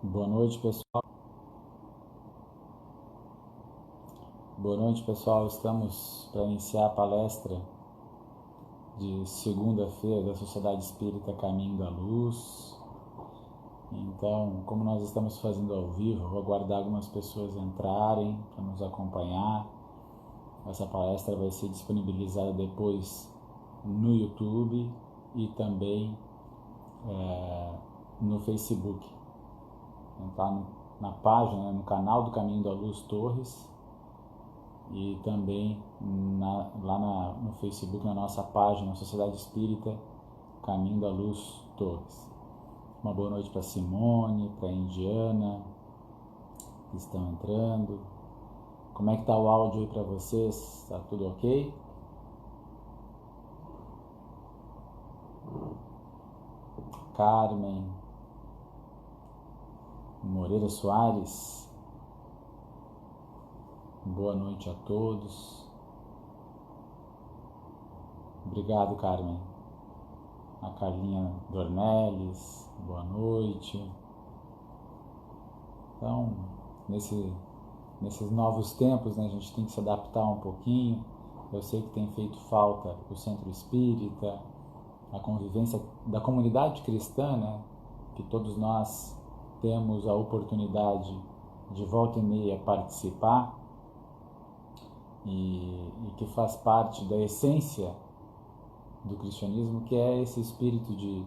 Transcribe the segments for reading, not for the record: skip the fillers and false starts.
Boa noite, pessoal. Boa noite, pessoal. Estamos para iniciar a palestra de segunda-feira da Sociedade Espírita Caminho da Luz. Então, como nós estamos fazendo ao vivo, vou aguardar algumas pessoas entrarem para nos acompanhar. Essa palestra vai ser disponibilizada depois no YouTube e também no Facebook. Então, na página, no canal do Caminho da Luz Torres, e também no Facebook, na nossa página Sociedade Espírita Caminho da Luz Torres. Uma boa noite para Simone, para Indiana, que estão entrando. Como é que está o áudio aí para vocês? Está tudo ok? Carmen Moreira Soares, boa noite a todos. Obrigado, Carmen. A Carlinha Dornelles, boa noite. Então, nesses novos tempos, né, a gente tem que se adaptar um pouquinho. Eu sei que tem feito falta o Centro Espírita, a convivência da comunidade cristã, né, que todos nós temos a oportunidade de volta e meia participar e que faz parte da essência do cristianismo, que é esse espírito de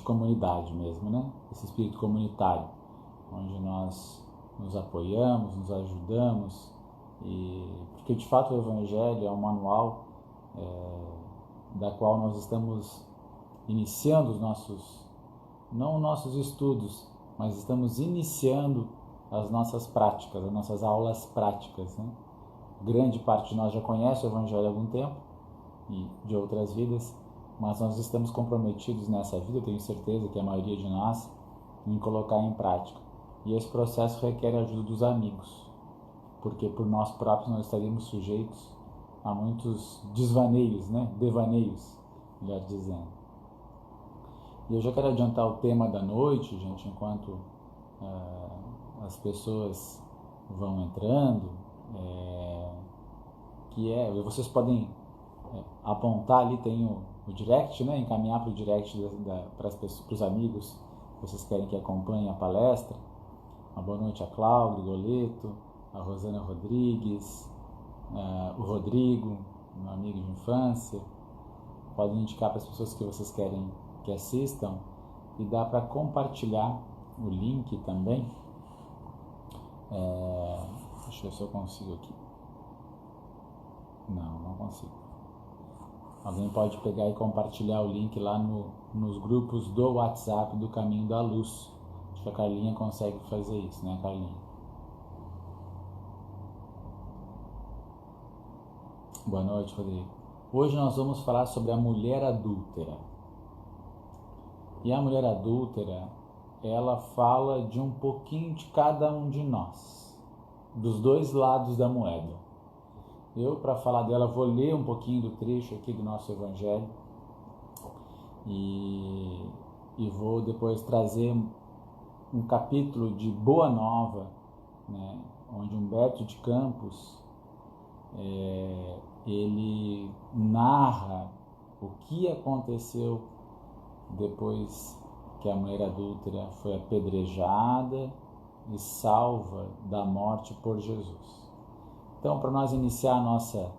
comunidade mesmo, né? Esse espírito comunitário, onde nós nos apoiamos, nos ajudamos, porque de fato o Evangelho é um manual da qual nós estamos iniciando não os nossos estudos, mas estamos iniciando as nossas práticas, as nossas aulas práticas, né? Grande parte de nós já conhece o Evangelho há algum tempo, e de outras vidas, mas nós estamos comprometidos nessa vida, eu tenho certeza que a maioria de nós, em colocar em prática. E esse processo requer a ajuda dos amigos, porque por nós próprios nós estaríamos sujeitos a muitos desvaneios, né? Devaneios, melhor dizendo. E eu já quero adiantar o tema da noite, gente, enquanto as pessoas vão entrando, vocês podem apontar ali, tem o direct, né? Encaminhar para o direct para os amigos que vocês querem que acompanhem a palestra. Uma boa noite a Cláudio Goleto, a Rosana Rodrigues, o Rodrigo, meu amigo de infância. Podem indicar para as pessoas que vocês querem que assistam, e dá para compartilhar o link também. Deixa eu ver se eu consigo aqui. Não consigo. Alguém pode pegar e compartilhar o link lá nos grupos do WhatsApp do Caminho da Luz. Acho que a Carlinha consegue fazer isso, né, Carlinha? Boa noite, Rodrigo. Hoje nós vamos falar sobre a mulher adúltera. E a mulher adúltera, ela fala de um pouquinho de cada um de nós, dos dois lados da moeda. Eu, para falar dela, vou ler um pouquinho do trecho aqui do nosso Evangelho e vou depois trazer um capítulo de Boa Nova, né, onde Humberto de Campos ele narra o que aconteceu depois que a mulher adúltera foi apedrejada e salva da morte por Jesus. Então, para nós iniciar a nossa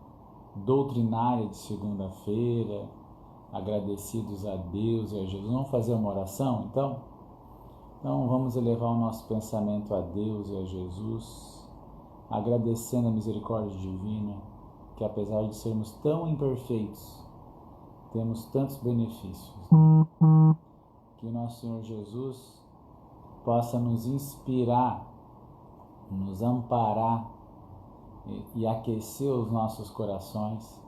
doutrinária de segunda-feira, agradecidos a Deus e a Jesus, vamos fazer uma oração, então vamos elevar o nosso pensamento a Deus e a Jesus, agradecendo a misericórdia divina, que apesar de sermos tão imperfeitos, temos tantos benefícios. Que o nosso Senhor Jesus possa nos inspirar, nos amparar e aquecer os nossos corações,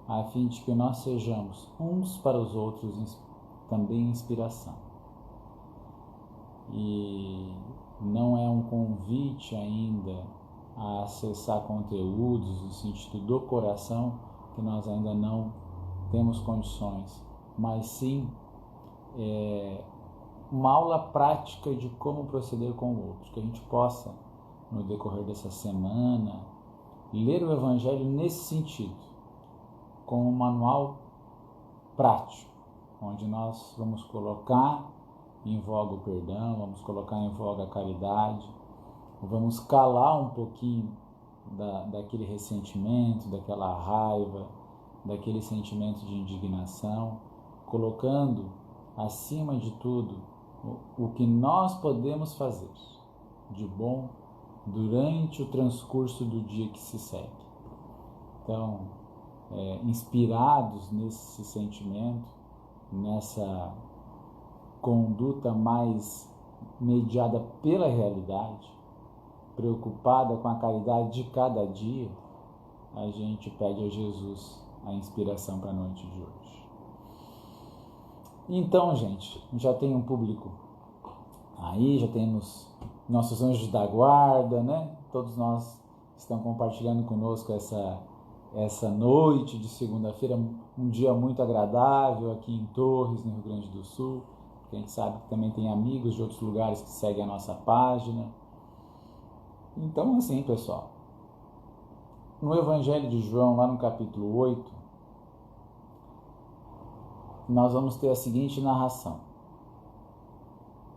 a fim de que nós sejamos uns para os outros também inspiração. E não é um convite ainda a acessar conteúdos no sentido do coração, que nós ainda não temos condições, mas sim uma aula prática de como proceder com o outro, que a gente possa, no decorrer dessa semana, ler o Evangelho nesse sentido, com um manual prático, onde nós vamos colocar em voga o perdão, vamos colocar em voga a caridade, vamos calar um pouquinho daquele ressentimento, daquela raiva, daquele sentimento de indignação, colocando acima de tudo o que nós podemos fazer de bom durante o transcurso do dia que se segue. Então, inspirados nesse sentimento, nessa conduta mais mediada pela realidade, preocupada com a caridade de cada dia, a gente pede a Jesus a inspiração para a noite de hoje. Então, gente, já tem um público aí, já temos nossos anjos da guarda, né? Todos nós estão compartilhando conosco essa noite de segunda-feira, um dia muito agradável aqui em Torres, no Rio Grande do Sul. A gente sabe que também tem amigos de outros lugares que seguem a nossa página. Então, assim, pessoal, no Evangelho de João, lá no capítulo 8, nós vamos ter a seguinte narração.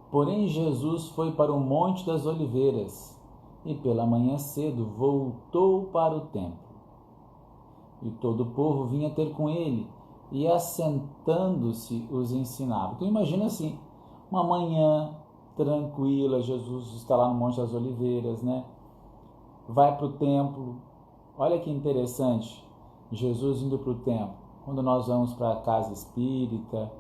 Porém, Jesus foi para o Monte das Oliveiras e pela manhã cedo voltou para o templo. E todo o povo vinha ter com ele e, assentando-se, os ensinava. Então, imagina assim, uma manhã tranquila, Jesus está lá no Monte das Oliveiras, né? Vai para o templo. Olha que interessante, Jesus indo para o templo. Quando nós vamos para a casa espírita,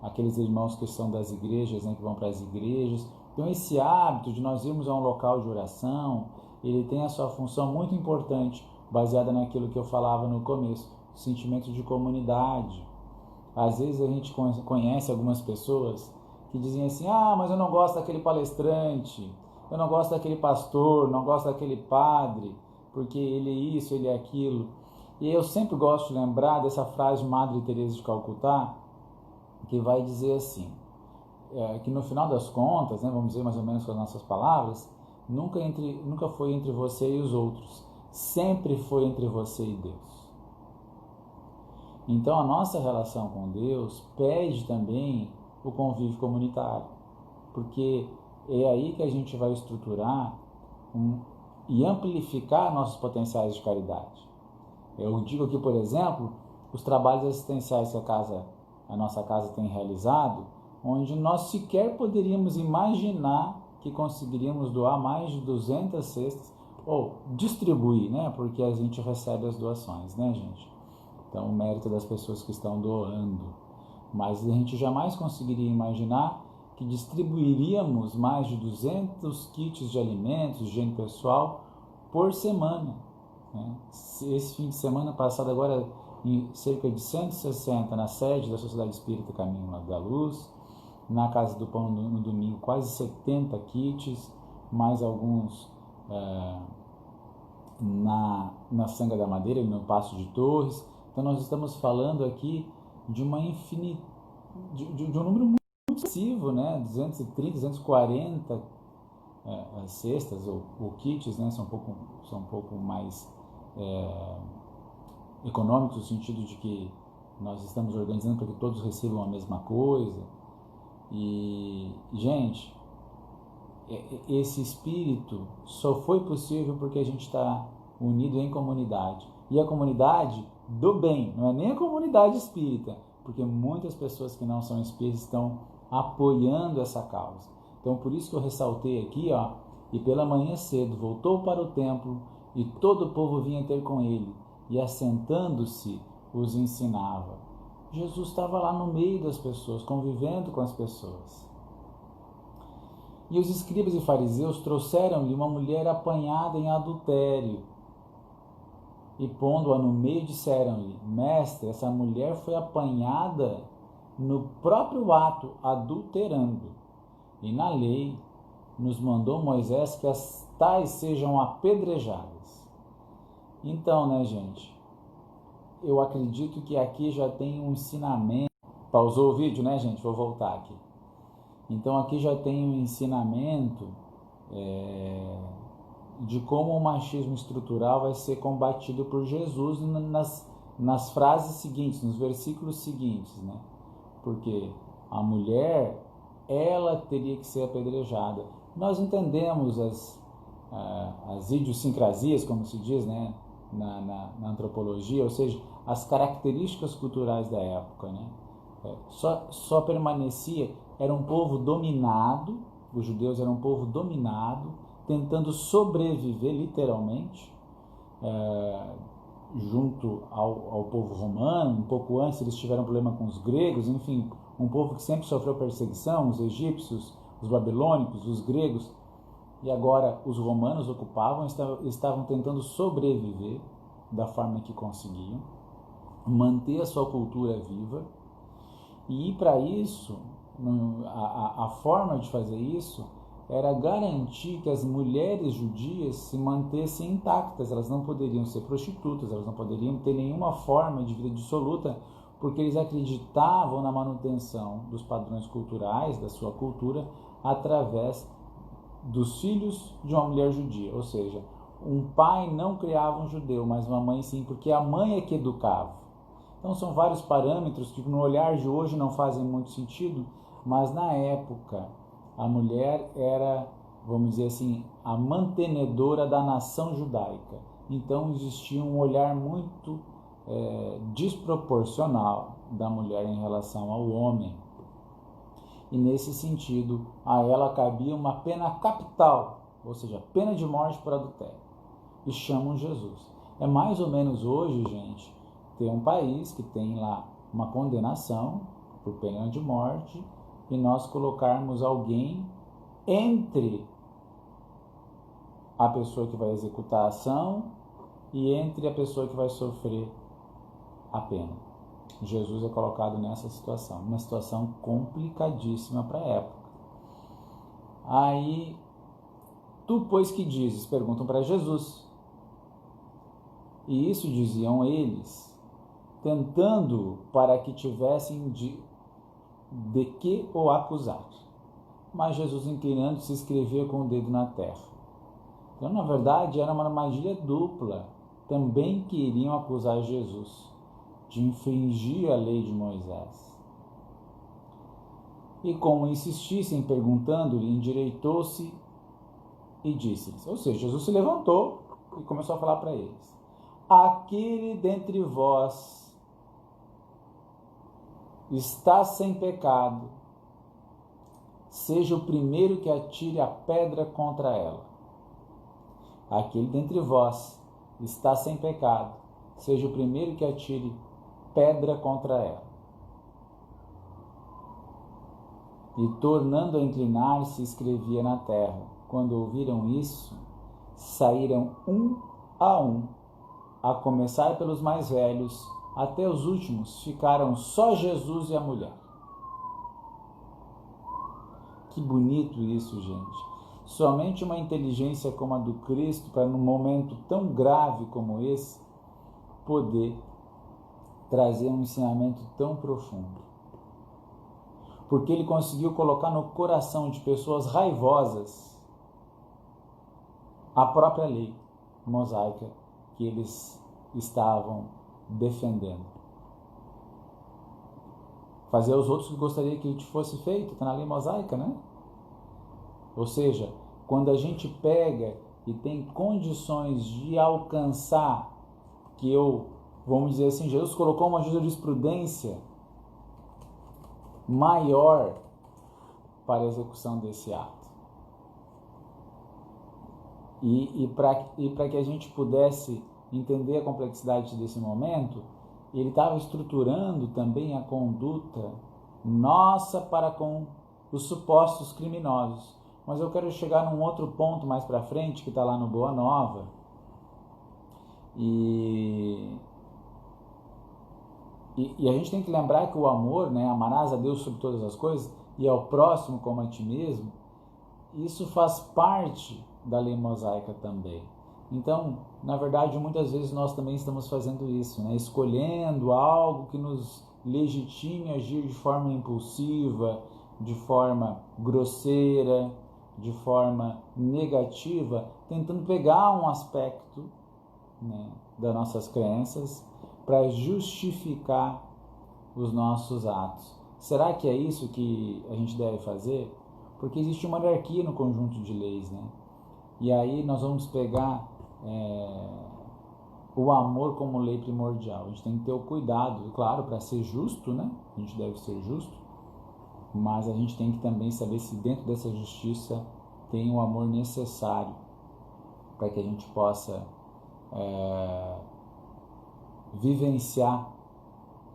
aqueles irmãos que são das igrejas, né, que vão para as igrejas, então esse hábito de nós irmos a um local de oração, ele tem a sua função muito importante, baseada naquilo que eu falava no começo, o sentimento de comunidade. Às vezes a gente conhece algumas pessoas que dizem assim, mas eu não gosto daquele palestrante, eu não gosto daquele pastor, não gosto daquele padre, porque ele é isso, ele é aquilo. E eu sempre gosto de lembrar dessa frase de Madre Teresa de Calcutá, que vai dizer assim, que no final das contas, né, vamos dizer mais ou menos com as nossas palavras, nunca foi entre você e os outros, sempre foi entre você e Deus. Então a nossa relação com Deus pede também o convívio comunitário, porque é aí que a gente vai estruturar e amplificar nossos potenciais de caridade. Eu digo aqui, por exemplo, os trabalhos assistenciais que a nossa casa tem realizado, onde nós sequer poderíamos imaginar que conseguiríamos doar mais de 200 cestas, ou distribuir, né? Porque a gente recebe as doações, né, gente? Então, o mérito das pessoas que estão doando. Mas a gente jamais conseguiria imaginar que distribuiríamos mais de 200 kits de alimentos, de higiene pessoal, por semana. Esse fim de semana passado, agora, em cerca de 160 na sede da Sociedade Espírita Caminho da Luz, na Casa do Pão no domingo, quase 70 kits, mais alguns na Sanga da Madeira, no Paço de Torres. Então nós estamos falando aqui de uma de um número muito expressivo, né? 230, 240 cestas ou kits, né? São um pouco mais econômicos, no sentido de que nós estamos organizando para que todos recebam a mesma coisa. E, gente, esse espírito só foi possível porque a gente está unido em comunidade. E a comunidade do bem, não é nem a comunidade espírita, porque muitas pessoas que não são espíritas estão apoiando essa causa. Então, por isso que eu ressaltei aqui, e pela manhã cedo voltou para o templo, e todo o povo vinha ter com ele, e assentando-se os ensinava. Jesus estava lá no meio das pessoas, convivendo com as pessoas. E os escribas e fariseus trouxeram-lhe uma mulher apanhada em adultério, e pondo-a no meio disseram-lhe, mestre, essa mulher foi apanhada no próprio ato, adulterando. E na lei nos mandou Moisés que as tais sejam apedrejadas. Então, né, gente, eu acredito que aqui já tem um ensinamento. Pausou o vídeo, né, gente? Vou voltar aqui. Então aqui já tem um ensinamento de como o machismo estrutural vai ser combatido por Jesus nas frases seguintes, nos versículos seguintes, né? Porque a mulher, ela teria que ser apedrejada. Nós entendemos as idiosincrasias, como se diz, né, na antropologia, ou seja, as características culturais da época, né? Só permanecia, era um povo dominado, os judeus eram um povo dominado, tentando sobreviver literalmente, junto ao povo romano. Um pouco antes eles tiveram problema com os gregos, enfim, um povo que sempre sofreu perseguição, os egípcios, os babilônicos, os gregos, e agora os romanos ocupavam, estavam tentando sobreviver da forma que conseguiam, manter a sua cultura viva, e para isso, a forma de fazer isso era garantir que as mulheres judias se mantessem intactas. Elas não poderiam ser prostitutas, elas não poderiam ter nenhuma forma de vida dissoluta, porque eles acreditavam na manutenção dos padrões culturais, da sua cultura, através dos filhos de uma mulher judia. Ou seja, um pai não criava um judeu, mas uma mãe sim, porque a mãe é que educava. Então são vários parâmetros que no olhar de hoje não fazem muito sentido, mas na época a mulher era, vamos dizer assim, a mantenedora da nação judaica. Então existia um olhar muito desproporcional da mulher em relação ao homem. E nesse sentido, a ela cabia uma pena capital, ou seja, pena de morte por adultério. E chamam Jesus. É mais ou menos hoje, gente, ter um país que tem lá uma condenação por pena de morte e nós colocarmos alguém entre a pessoa que vai executar a ação e entre a pessoa que vai sofrer a pena. Jesus é colocado nessa situação, uma situação complicadíssima para a época. Aí, tu, pois, que dizes? Perguntam para Jesus. E isso diziam eles, tentando para que tivessem de que o acusar. Mas Jesus, inclinando-se, escrevia com o dedo na terra. Então, na verdade, era uma armadilha dupla. Também queriam acusar Jesus de infringir a lei de Moisés. E como insistissem perguntando-lhe, endireitou-se e disse-lhes. Ou seja, Jesus se levantou e começou a falar para eles. Aquele dentre vós está sem pecado, seja o primeiro que atire a pedra contra ela. Aquele dentre vós está sem pecado, seja o primeiro que atire pedra contra ela. E tornando a inclinar-se, escrevia na terra. Quando ouviram isso, saíram um, a começar pelos mais velhos, até os últimos, ficaram só Jesus e a mulher. Que bonito isso, gente. Somente uma inteligência como a do Cristo, para num momento tão grave como esse, poder trazer um ensinamento tão profundo. Porque ele conseguiu colocar no coração de pessoas raivosas a própria lei mosaica que eles estavam defendendo. Fazer aos outros o que gostaria que te fosse feito, está na lei mosaica, né? Ou seja, quando a gente pega e tem condições de alcançar, vamos dizer assim, Jesus colocou uma jurisprudência maior para a execução desse ato. E para que a gente pudesse entender a complexidade desse momento, ele estava estruturando também a conduta nossa para com os supostos criminosos. Mas eu quero chegar num outro ponto mais para frente, que está lá no Boa Nova. E a gente tem que lembrar que o amor, né, amarás a Deus sobre todas as coisas e ao próximo como a ti mesmo, isso faz parte da lei mosaica também. Então, na verdade, muitas vezes nós também estamos fazendo isso, né, escolhendo algo que nos legitime a agir de forma impulsiva, de forma grosseira, de forma negativa, tentando pegar um aspecto, né, das nossas crenças para justificar os nossos atos. Será que é isso que a gente deve fazer? Porque existe uma anarquia no conjunto de leis, né? E aí nós vamos pegar o amor como lei primordial. A gente tem que ter o cuidado, claro, para ser justo, né? A gente deve ser justo, mas a gente tem que também saber se dentro dessa justiça tem o amor necessário para que a gente possa vivenciar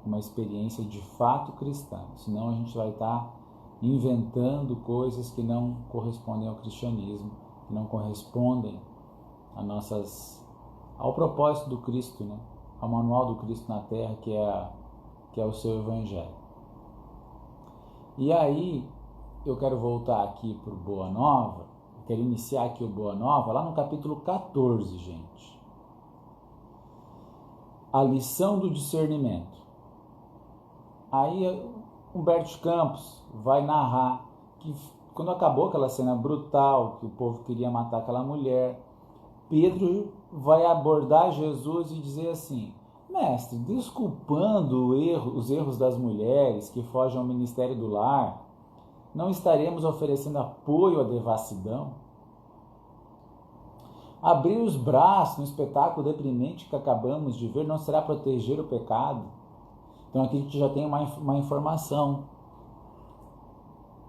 uma experiência de fato cristã. Senão a gente vai estar inventando coisas que não correspondem ao cristianismo, que não correspondem ao propósito do Cristo, né? Ao manual do Cristo na Terra, que é o seu Evangelho. E aí, eu quero voltar aqui para o Boa Nova, quero iniciar aqui o Boa Nova, lá no capítulo 14, gente. A lição do discernimento. Aí, Humberto Campos vai narrar que quando acabou aquela cena brutal, que o povo queria matar aquela mulher, Pedro vai abordar Jesus e dizer assim: mestre, desculpando os erros das mulheres que fogem ao ministério do lar, não estaremos oferecendo apoio à devassidão? Abrir os braços no espetáculo deprimente que acabamos de ver não será proteger o pecado? Então aqui a gente já tem uma informação.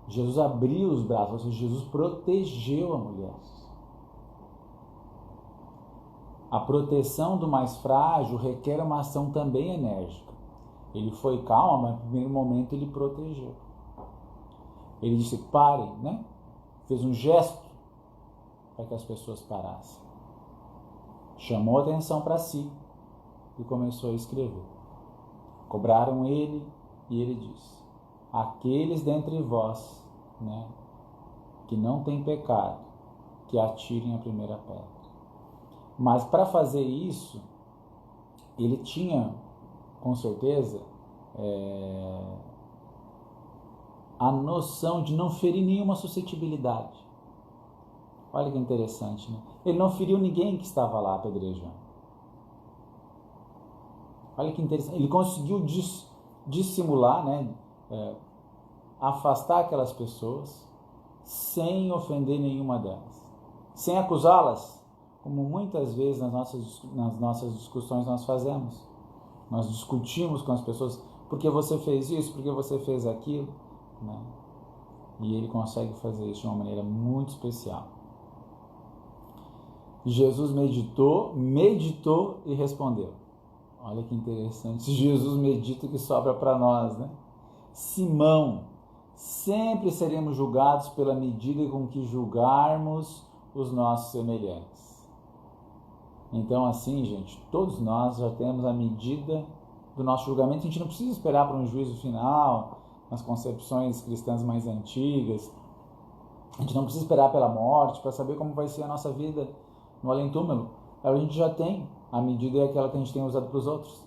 Jesus abriu os braços, ou seja, Jesus protegeu a mulher. A proteção do mais frágil requer uma ação também enérgica. Ele foi calmo, mas no primeiro momento ele protegeu. Ele disse: parem, né? Fez um gesto para que as pessoas parassem. Chamou a atenção para si e começou a escrever. Cobraram ele e ele disse: aqueles dentre vós, né, que não têm pecado, que atirem a primeira pedra. Mas para fazer isso, ele tinha, com certeza, a noção de não ferir nenhuma suscetibilidade. Olha que interessante, né? Ele não feriu ninguém que estava lá apedrejando. Olha que interessante. Ele conseguiu dissimular, né? Afastar aquelas pessoas sem ofender nenhuma delas. Sem acusá-las, como muitas vezes nas nossas discussões nós fazemos. Nós discutimos com as pessoas: por que você fez isso, por que você fez aquilo, né? E ele consegue fazer isso de uma maneira muito especial. Jesus meditou e respondeu. Olha que interessante. Se Jesus medita, o que sobra para nós, né? Simão, sempre seremos julgados pela medida com que julgarmos os nossos semelhantes. Então, assim, gente, todos nós já temos a medida do nosso julgamento. A gente não precisa esperar para um juízo final, nas concepções cristãs mais antigas. A gente não precisa esperar pela morte para saber como vai ser a nossa vida no além-túmulo. A gente já tem. A medida é aquela que a gente tem usado para os outros.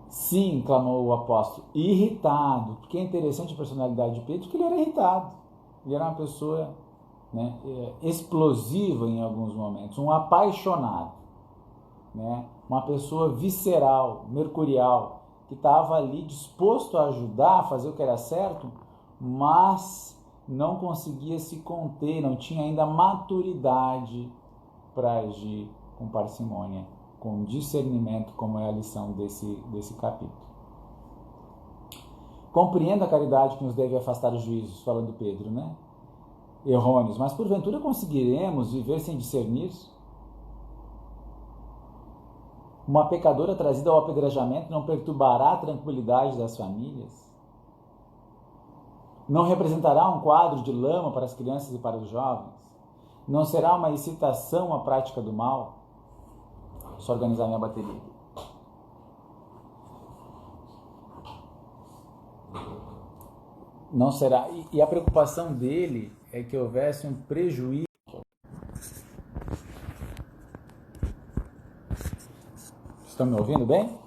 Sim, clamou o apóstolo, irritado. Porque é interessante a personalidade de Pedro, porque ele era irritado. Ele era uma pessoa, né, explosiva em alguns momentos, um apaixonado, né, uma pessoa visceral, mercurial, que estava ali disposto a ajudar, a fazer o que era certo, mas não conseguia se conter, não tinha ainda maturidade para agir com parcimônia, com discernimento, como é a lição desse capítulo. Compreenda a caridade que nos deve afastar os juízos, falando Pedro, né? Errôneos, mas porventura conseguiremos viver sem discernir? Uma pecadora trazida ao apedrejamento não perturbará a tranquilidade das famílias? Não representará um quadro de lama para as crianças e para os jovens? Não será uma incitação à prática do mal? Só organizar minha bateria. Não será. E a preocupação dele é que houvesse um prejuízo. Estão me ouvindo bem?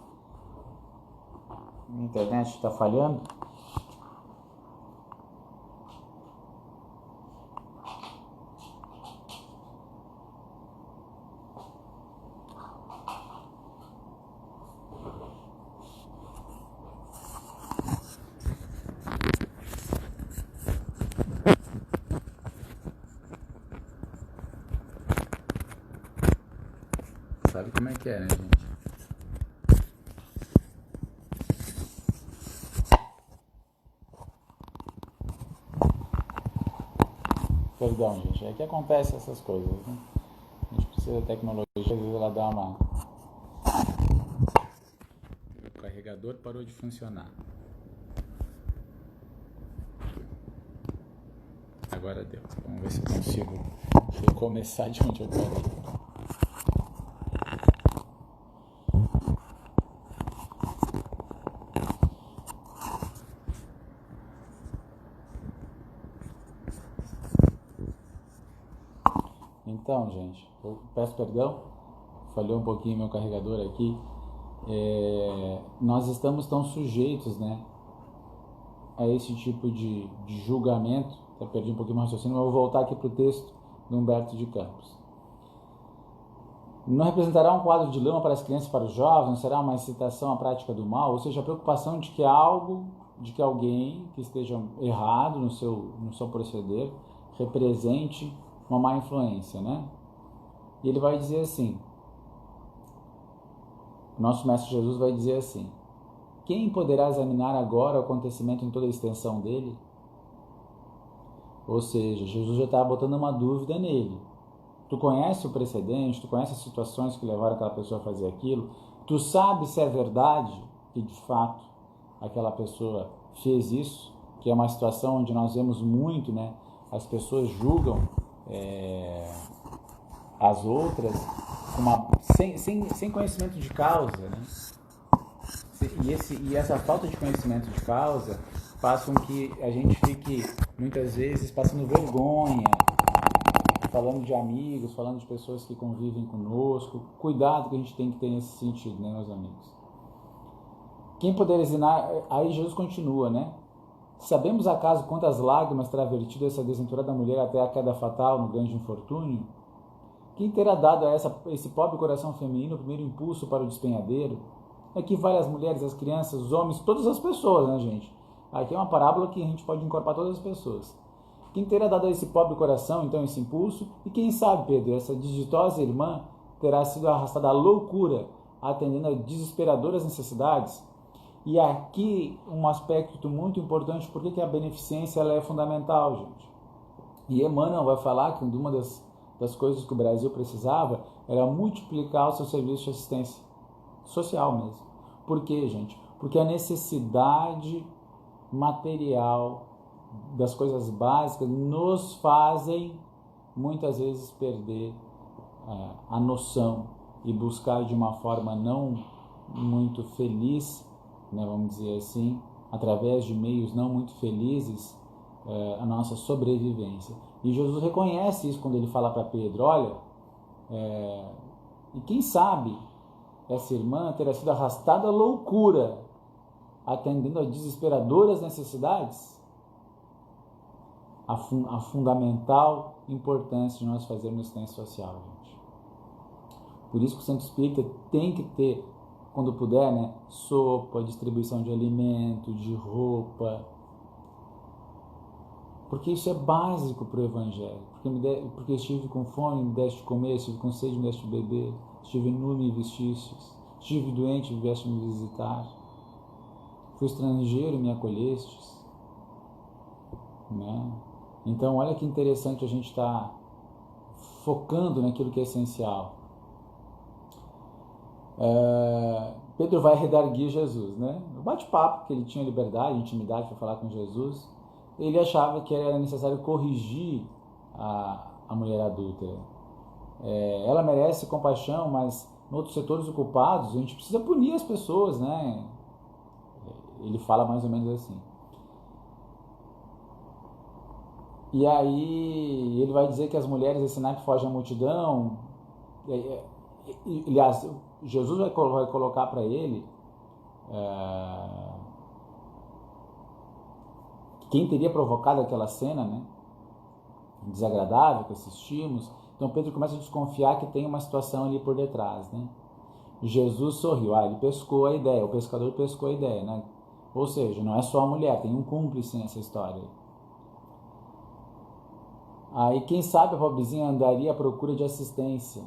Minha internet está falhando. Sabe como é que é, né, gente? Perdão, gente. É que acontece essas coisas, né? A gente precisa da tecnologia, às vezes ela dá uma... O carregador parou de funcionar. Agora deu. Vamos ver se eu consigo recomeçar de onde eu parei. Então, gente, eu peço perdão, falhou um pouquinho meu carregador aqui. Nós estamos tão sujeitos, né, a esse tipo de julgamento. Até perdi um pouquinho meu raciocínio, mas vou voltar aqui para o texto do Humberto de Campos. Não representará um quadro de lama para as crianças e para os jovens, não será uma incitação à prática do mal, ou seja, a preocupação de que alguém que esteja errado no seu proceder represente uma má influência, né? E ele vai dizer assim, nosso Mestre Jesus vai dizer assim: quem poderá examinar agora o acontecimento em toda a extensão dele? Ou seja, Jesus já está botando uma dúvida nele. Tu conhece o precedente, tu conhece as situações que levaram aquela pessoa a fazer aquilo, tu sabe se é verdade que de fato aquela pessoa fez isso, que é uma situação onde nós vemos muito, né? As pessoas julgam as outras sem conhecimento de causa, né? E essa falta de conhecimento de causa faz com que a gente fique, muitas vezes, passando vergonha, falando de amigos, falando de pessoas que convivem conosco. Cuidado que a gente tem que ter nesse sentido, né, meus amigos? Quem poder ensinar... Aí Jesus continua, né? Sabemos acaso quantas lágrimas terá vertido essa desventurada mulher até a queda fatal no grande infortúnio? Quem terá dado a esse pobre coração feminino o primeiro impulso para o despenhadeiro? Aqui vale as mulheres, as crianças, os homens, todas as pessoas, né, gente? Aqui é uma parábola que a gente pode incorporar todas as pessoas. Quem terá dado a esse pobre coração, então, esse impulso? E quem sabe, Pedro, essa desditosa irmã terá sido arrastada à loucura, atendendo a desesperadoras necessidades? E aqui um aspecto muito importante, porque a beneficência ela é fundamental, gente. E Emmanuel vai falar que uma das coisas que o Brasil precisava era multiplicar o seu serviço de assistência social mesmo. Por quê, gente? Porque a necessidade material das coisas básicas nos fazem muitas vezes perder a noção e buscar de uma forma não muito feliz, né, vamos dizer assim, através de meios não muito felizes, a nossa sobrevivência. E Jesus reconhece isso quando ele fala para Pedro: olha, e quem sabe essa irmã terá sido arrastada à loucura, atendendo a desesperadoras necessidades? A fundamental importância de nós fazermos assistência social, gente. Por isso que o Centro Espírita tem que ter, quando puder, né, sopa, distribuição de alimento, de roupa, porque isso é básico para o Evangelho. Porque estive com fome, me deste de comer; estive com sede, me deste de beber; estive nu, me vestistes; estive doente, vieste me visitar; fui estrangeiro, me acolhestes, né? Então, olha que interessante a gente estar focando naquilo que é essencial. Pedro vai redarguir Jesus, né? No bate-papo, que ele tinha liberdade, intimidade para falar com Jesus, ele achava que era necessário corrigir a mulher adúltera. Ela merece compaixão, mas em outros setores ocupados a gente precisa punir as pessoas, né? Ele fala mais ou menos assim. E aí ele vai dizer que as mulheres desse naipe fogem à multidão. Aliás, Jesus vai colocar para ele quem teria provocado aquela cena, né, desagradável que assistimos. Então Pedro começa a desconfiar que tem uma situação ali por detrás, né? Jesus sorriu, ele pescou a ideia, o pescador pescou a ideia, né? Ou seja, não é só a mulher, tem um cúmplice nessa história. Aí quem sabe a pobrezinha andaria à procura de assistência.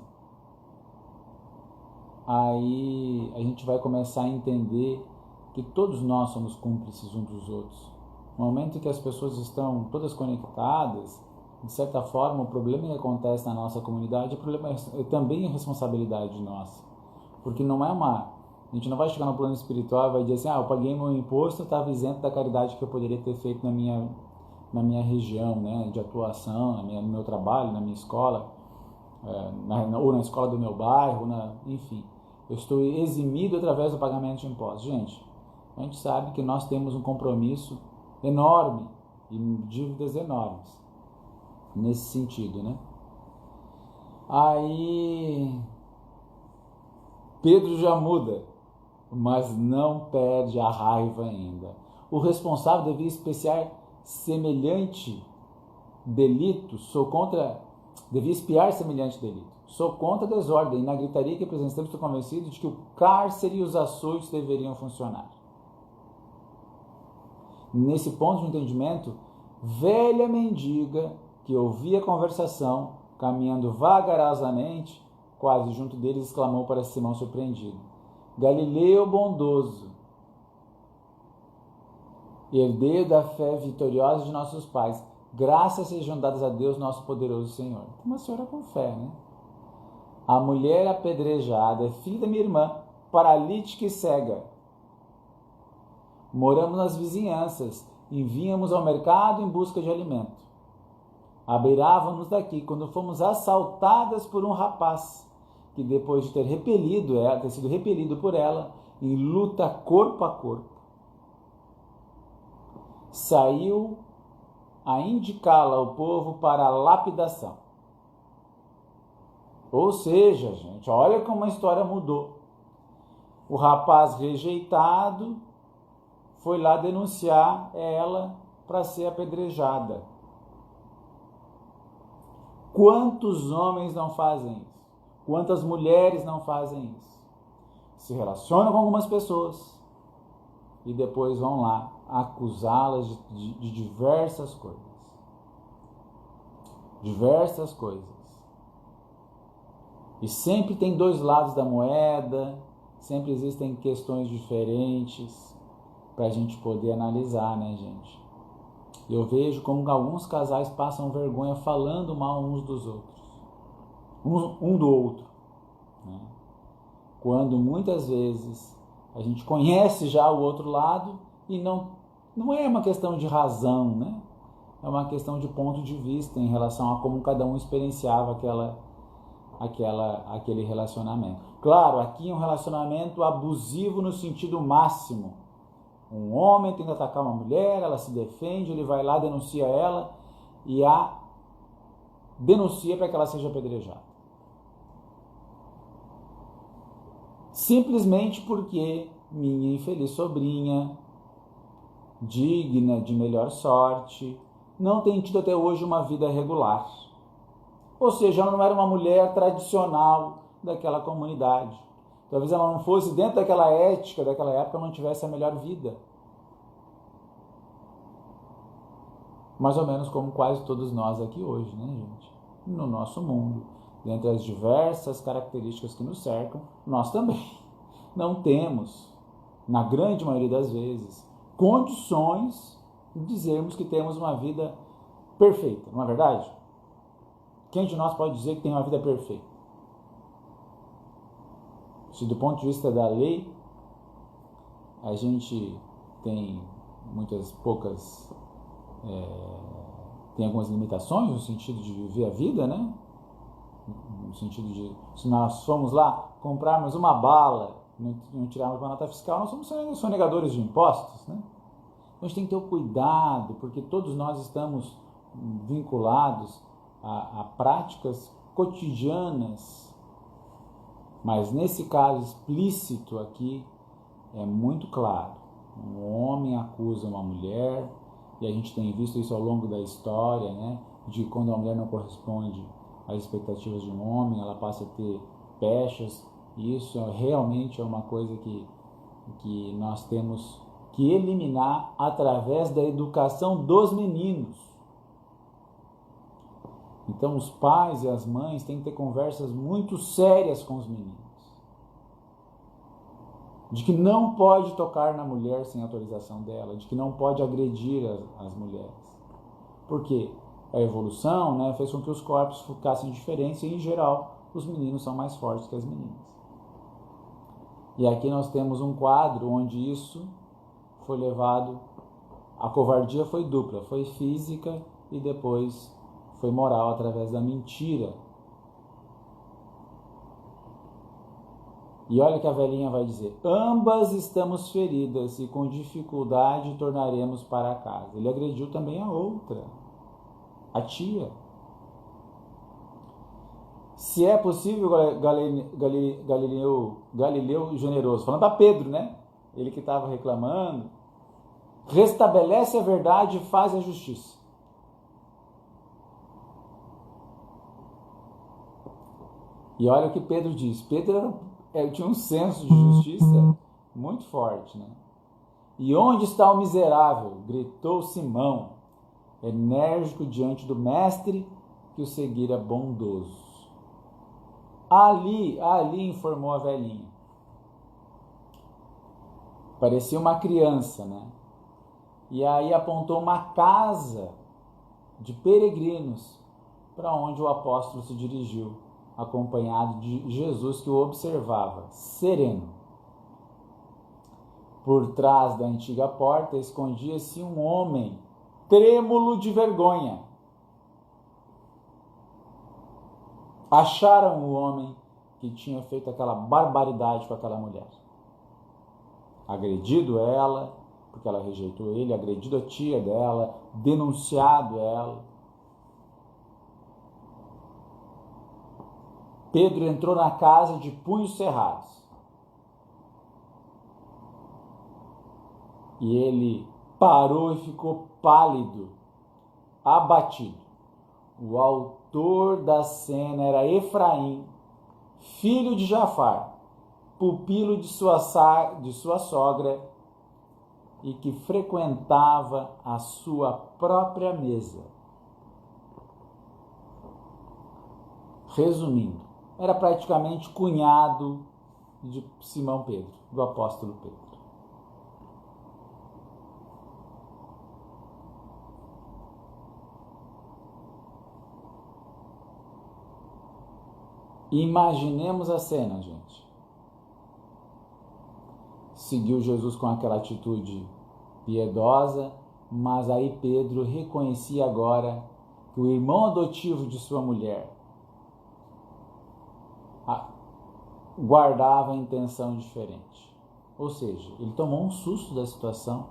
Aí a gente vai começar a entender que todos nós somos cúmplices uns dos outros. No momento em que as pessoas estão todas conectadas, de certa forma, o problema que acontece na nossa comunidade, o problema é também responsabilidade nossa. Porque não é a gente não vai chegar no plano espiritual e vai dizer assim, eu paguei meu imposto, eu estava isento da caridade que eu poderia ter feito na minha região, né, de atuação, no meu trabalho, na minha escola, ou na escola do meu bairro, enfim. Eu estou eximido através do pagamento de impostos. Gente, a gente sabe que nós temos um compromisso enorme e dívidas enormes nesse sentido, né? Aí Pedro já muda, mas não perde a raiva ainda. O responsável devia espiar semelhante delito, devia espiar semelhante delito. Sou contra a desordem e na gritaria que apresentamos estou convencido de que o cárcere e os açoites deveriam funcionar. Nesse ponto de entendimento, velha mendiga que ouvia a conversação, caminhando vagarosamente, quase junto deles, exclamou para Simão surpreendido: Galileu bondoso, herdeiro da fé vitoriosa de nossos pais, graças sejam dadas a Deus, nosso poderoso Senhor. Uma senhora com fé, né? A mulher apedrejada é filha da minha irmã, paralítica e cega. Moramos nas vizinhanças e vínhamos ao mercado em busca de alimento. Abeirávamos daqui quando fomos assaltadas por um rapaz que, depois de ter sido repelido por ela, em luta corpo a corpo, saiu a indicá-la ao povo para a lapidação. Ou seja, gente, olha como a história mudou. O rapaz rejeitado foi lá denunciar ela para ser apedrejada. Quantos homens não fazem isso? Quantas mulheres não fazem isso? Se relacionam com algumas pessoas e depois vão lá acusá-las de diversas coisas. Diversas coisas. E sempre tem dois lados da moeda, sempre existem questões diferentes para a gente poder analisar, né, gente? Eu vejo como alguns casais passam vergonha falando mal uns dos outros, um do outro, né? Quando muitas vezes a gente conhece já o outro lado e não é uma questão de razão, né? É uma questão de ponto de vista em relação a como cada um experienciava aquele relacionamento. Claro, aqui é um relacionamento abusivo no sentido máximo. Um homem tenta atacar uma mulher, ela se defende, ele vai lá, denuncia ela e a denuncia para que ela seja apedrejada. Simplesmente porque minha infeliz sobrinha, digna de melhor sorte, não tem tido até hoje uma vida regular. Ou seja, ela não era uma mulher tradicional daquela comunidade. Talvez ela não fosse dentro daquela ética, daquela época, não tivesse a melhor vida. Mais ou menos como quase todos nós aqui hoje, né, gente? No nosso mundo, dentre as diversas características que nos cercam, nós também não temos, na grande maioria das vezes, condições de dizermos que temos uma vida perfeita, não é verdade? Quem de nós pode dizer que tem uma vida perfeita? Se do ponto de vista da lei, a gente tem tem algumas limitações no sentido de viver a vida, né? No sentido de, se nós formos lá comprarmos uma bala, não tirarmos uma nota fiscal, nós somos sonegadores de impostos, né? Então a gente tem que ter o cuidado, porque todos nós estamos vinculados a práticas cotidianas, mas nesse caso explícito aqui é muito claro. Um homem acusa uma mulher e a gente tem visto isso ao longo da história, né? De quando a mulher não corresponde às expectativas de um homem, ela passa a ter pechas, e isso realmente é uma coisa que nós temos que eliminar através da educação dos meninos. Então os pais e as mães têm que ter conversas muito sérias com os meninos. De que não pode tocar na mulher sem autorização dela, de que não pode agredir as mulheres. Por quê? A evolução, né, fez com que os corpos ficassem diferentes e, em geral, os meninos são mais fortes que as meninas. E aqui nós temos um quadro onde isso foi levado, a covardia foi dupla, foi física e depois foi moral através da mentira. E olha o que a velhinha vai dizer: ambas estamos feridas e com dificuldade tornaremos para casa. Ele agrediu também a outra, a tia. Se é possível, Galileu generoso, falando para Pedro, né? Ele que estava reclamando, restabelece a verdade e faz a justiça. E olha o que Pedro diz. Pedro tinha um senso de justiça muito forte, né? E onde está o miserável? Gritou Simão, enérgico diante do mestre que o seguira bondoso. Ali, informou a velhinha. Parecia uma criança, né? E aí apontou uma casa de peregrinos para onde o apóstolo se dirigiu, acompanhado de Jesus, que o observava, sereno. Por trás da antiga porta escondia-se um homem trêmulo de vergonha. Acharam o homem que tinha feito aquela barbaridade com aquela mulher. Agredido ela, porque ela rejeitou ele, agredido a tia dela, denunciado ela. Pedro entrou na casa de punhos cerrados. E ele parou e ficou pálido, abatido. O autor da cena era Efraim, filho de Jafar, pupilo de sua sogra, e que frequentava a sua própria mesa. Resumindo, era praticamente cunhado de Simão Pedro, do apóstolo Pedro. Imaginemos a cena, gente. Seguiu Jesus com aquela atitude piedosa, mas aí Pedro reconhecia agora que o irmão adotivo de sua mulher guardava a intenção diferente. Ou seja, ele tomou um susto da situação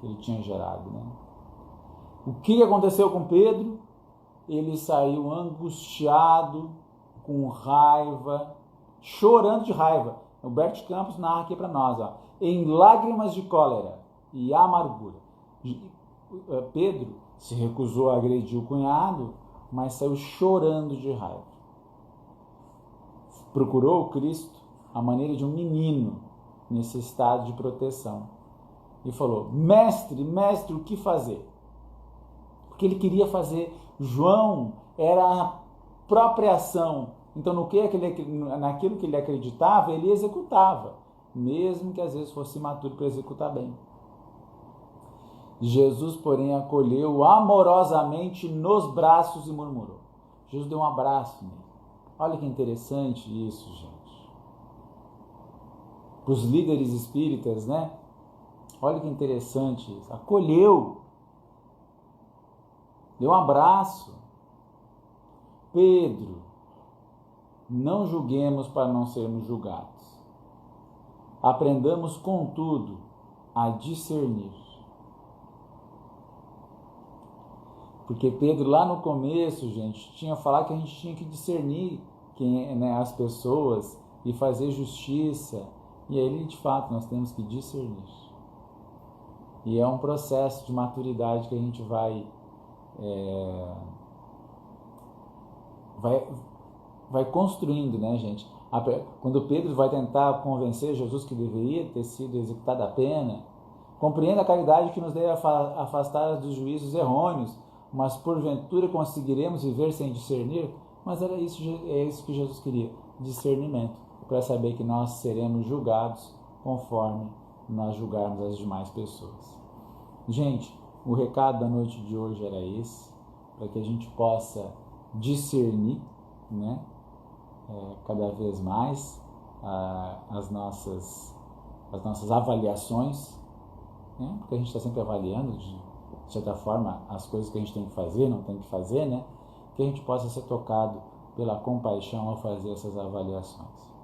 que ele tinha gerado, né? O que aconteceu com Pedro? Ele saiu angustiado, com raiva, chorando de raiva. O Bert Campos narra aqui para nós, ó, em lágrimas de cólera e amargura. Pedro se recusou a agredir o cunhado, mas saiu chorando de raiva. Procurou o Cristo à maneira de um menino necessitado de proteção e falou: mestre, o que fazer? Porque ele queria fazer. João era a própria ação. Então, naquilo que ele acreditava, ele executava, mesmo que às vezes fosse imaturo para executar bem. Jesus, porém, acolheu amorosamente nos braços e murmurou. Jesus deu um abraço nele. Olha que interessante isso, gente. Para os líderes espíritas, né? Olha que interessante isso. Acolheu. Deu um abraço. Pedro, não julguemos para não sermos julgados. Aprendamos, contudo, a discernir. Porque Pedro, lá no começo, gente, tinha falado que a gente tinha que discernir as pessoas e fazer justiça. E aí, de fato, nós temos que discernir. E é um processo de maturidade que a gente vai construindo, né, gente? Quando Pedro vai tentar convencer Jesus que deveria ter sido executada a pena, compreenda a caridade que nos deve afastar dos juízos errôneos, mas porventura conseguiremos viver sem discernir? Mas é isso que Jesus queria, discernimento, para saber que nós seremos julgados conforme nós julgarmos as demais pessoas. Gente, o recado da noite de hoje era esse, para que a gente possa discernir, né, cada vez mais as nossas avaliações, né, porque a gente está sempre avaliando, de certa forma, as coisas que a gente tem que fazer, não tem que fazer, né, que a gente possa ser tocado pela compaixão ao fazer essas avaliações,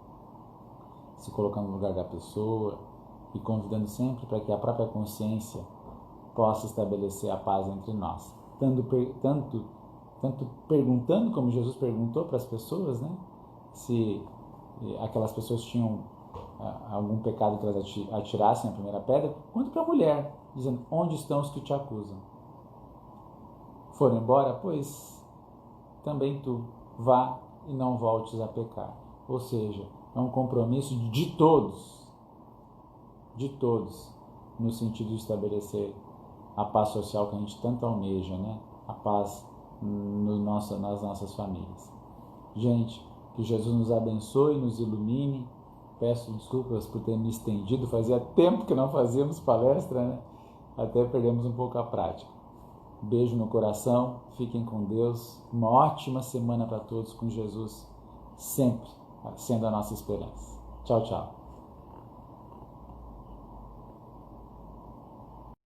se colocando no lugar da pessoa e convidando sempre para que a própria consciência possa estabelecer a paz entre nós, tanto perguntando, como Jesus perguntou para as pessoas, né, se aquelas pessoas tinham algum pecado que elas atirassem a primeira pedra, quanto para a mulher, dizendo: onde estão os que te acusam? Foram embora? Pois também tu vá e não voltes a pecar. Ou seja, é um compromisso de todos, no sentido de estabelecer a paz social que a gente tanto almeja, né? A paz nas nossas famílias. Gente, que Jesus nos abençoe, nos ilumine. Peço desculpas por ter me estendido, fazia tempo que não fazíamos palestra, né? Até perdemos um pouco a prática. Beijo no coração, fiquem com Deus, uma ótima semana para todos, com Jesus sempre sendo a nossa esperança. Tchau, tchau.